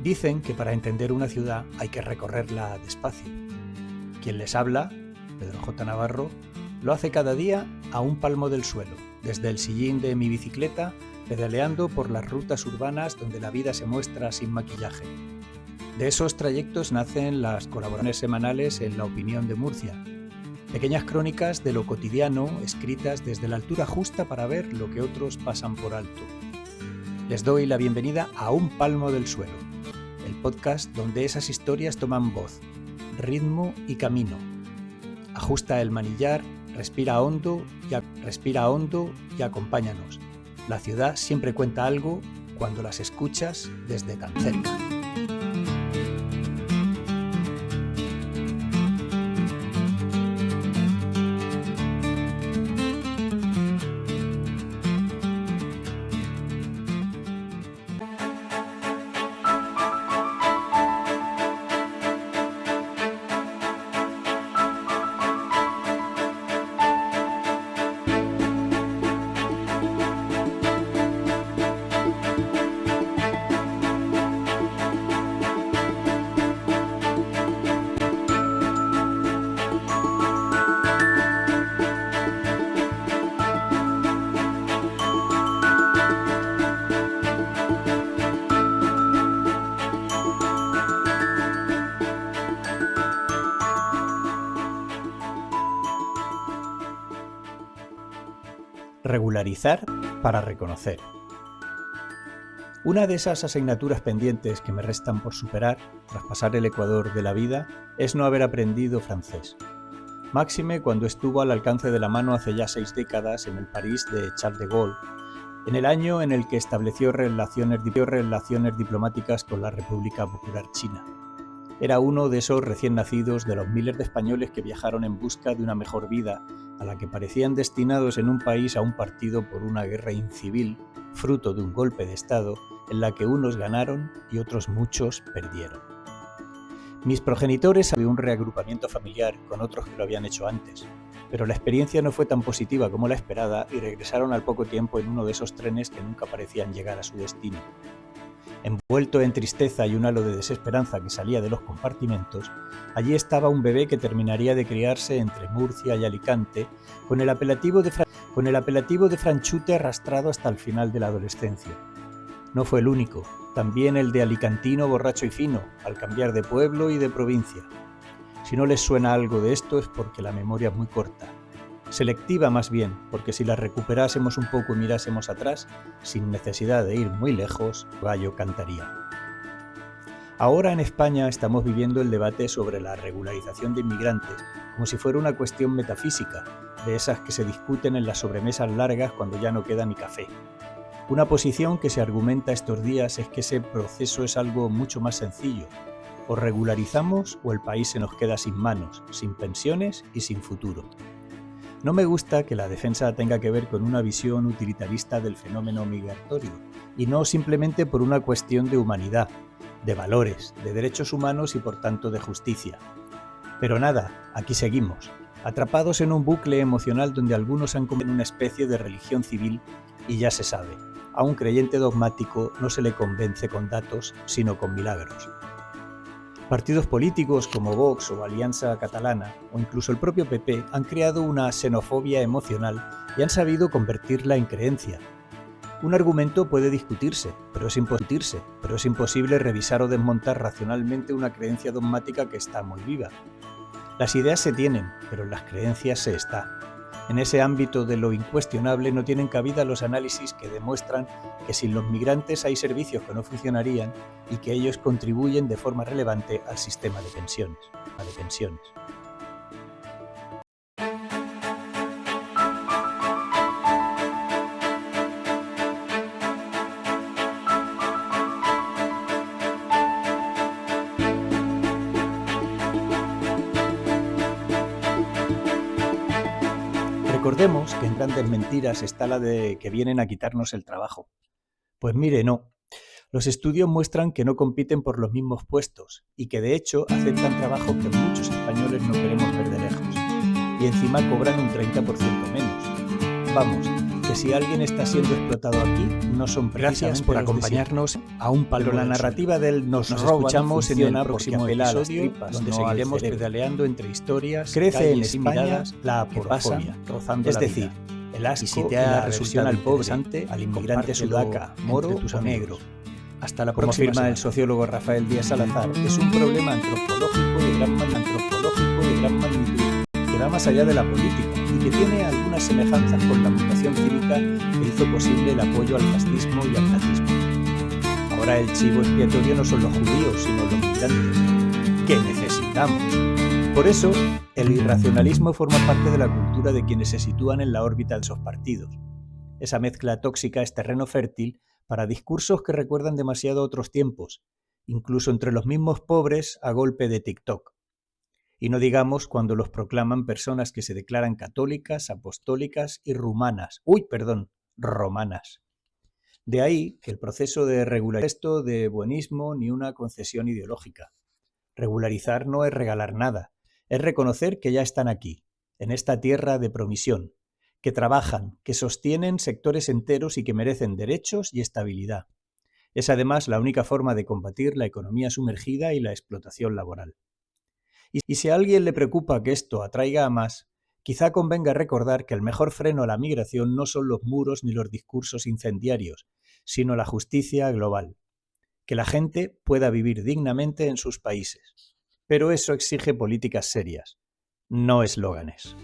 Dicen que para entender una ciudad hay que recorrerla despacio. Quien les habla, Pedro J. Navarro, lo hace cada día a un palmo del suelo, desde el sillín de mi bicicleta, pedaleando por las rutas urbanas donde la vida se muestra sin maquillaje. De esos trayectos nacen las colaboraciones semanales en La Opinión de Murcia, pequeñas crónicas de lo cotidiano escritas desde la altura justa para ver lo que otros pasan por alto. Les doy la bienvenida a Un Palmo del Suelo, el podcast donde esas historias toman voz, ritmo y camino. Ajusta el manillar, respira hondo y acompáñanos. La ciudad siempre cuenta algo cuando las escuchas desde tan cerca. Regularizar para reconocer. Una de esas asignaturas pendientes que me restan por superar tras pasar el ecuador de la vida es no haber aprendido francés. Máxime cuando estuvo al alcance de la mano hace ya 6 décadas en el París de Charles de Gaulle, en el año en el que estableció relaciones diplomáticas con la República Popular China. Era uno de esos recién nacidos de los miles de españoles que viajaron en busca de una mejor vida, a la que parecían destinados en un país aún partido por una guerra incivil, fruto de un golpe de Estado, en la que unos ganaron y otros muchos perdieron. Mis progenitores habían un reagrupamiento familiar con otros que lo habían hecho antes, pero la experiencia no fue tan positiva como la esperada y regresaron al poco tiempo en uno de esos trenes que nunca parecían llegar a su destino. Envuelto en tristeza y un halo de desesperanza que salía de los compartimentos, allí estaba un bebé que terminaría de criarse entre Murcia y Alicante con el apelativo de franchute arrastrado hasta el final de la adolescencia. No fue el único, también el de alicantino borracho y fino, al cambiar de pueblo y de provincia. Si no les suena algo de esto es porque la memoria es muy corta. Selectiva más bien, porque si la recuperásemos un poco y mirásemos atrás, sin necesidad de ir muy lejos, el gallo cantaría. Ahora en España estamos viviendo el debate sobre la regularización de inmigrantes, como si fuera una cuestión metafísica, de esas que se discuten en las sobremesas largas cuando ya no queda ni café. Una posición que se argumenta estos días es que ese proceso es algo mucho más sencillo. O regularizamos o el país se nos queda sin manos, sin pensiones y sin futuro. No me gusta que la defensa tenga que ver con una visión utilitarista del fenómeno migratorio, y no simplemente por una cuestión de humanidad, de valores, de derechos humanos y por tanto de justicia. Pero nada, aquí seguimos, atrapados en un bucle emocional donde algunos han convertido en una especie de religión civil y ya se sabe, a un creyente dogmático no se le convence con datos, sino con milagros. Partidos políticos como Vox o Alianza Catalana, o incluso el propio PP, han creado una xenofobia emocional y han sabido convertirla en creencia. Un argumento puede discutirse, pero es imposible revisar o desmontar racionalmente una creencia dogmática que está muy viva. Las ideas se tienen, pero en las creencias se está. En ese ámbito de lo incuestionable no tienen cabida los análisis que demuestran que sin los migrantes hay servicios que no funcionarían y que ellos contribuyen de forma relevante al sistema de pensiones. Recordemos que en Grandes Mentiras está la de que vienen a quitarnos el trabajo. Pues mire, no. Los estudios muestran que no compiten por los mismos puestos y que de hecho aceptan trabajo que muchos españoles no queremos ver de lejos. Y encima cobran un 30% menos. Vamos, que si alguien está siendo explotado aquí, no son Gracias por acompañarnos a un palmo pero la del narrativa del nos escuchamos en el próximo episodio, donde seguiremos pedaleando entre historias, crece en España la aporofobia, rozando es la decir, vida. el asco Y si te y ha la resultado aversión al pobre, interesante, al inmigrante compártelo sudaca, moro entre tus o amigos. negro. Hasta la Como próxima afirma el semana. sociólogo Rafael Díaz Salazar, es un problema antropológico de gran magnitud que va más allá de la política y que tiene algunas semejanzas con la mutación cívica que hizo posible el apoyo al fascismo y al nazismo. Ahora el chivo expiatorio no son los judíos, sino los migrantes, que necesitamos. Por eso, el irracionalismo forma parte de la cultura de quienes se sitúan en la órbita de esos partidos. Esa mezcla tóxica es terreno fértil para discursos que recuerdan demasiado otros tiempos, incluso entre los mismos pobres a golpe de TikTok. Y no digamos cuando los proclaman personas que se declaran católicas, apostólicas y romanas. De ahí que el proceso de regularizar de buenismo ni una concesión ideológica. Regularizar no es regalar nada, es reconocer que ya están aquí, en esta tierra de promisión, que trabajan, que sostienen sectores enteros y que merecen derechos y estabilidad. Es además la única forma de combatir la economía sumergida y la explotación laboral. Y si a alguien le preocupa que esto atraiga a más, quizá convenga recordar que el mejor freno a la migración no son los muros ni los discursos incendiarios, sino la justicia global. Que la gente pueda vivir dignamente en sus países. Pero eso exige políticas serias, no eslóganes.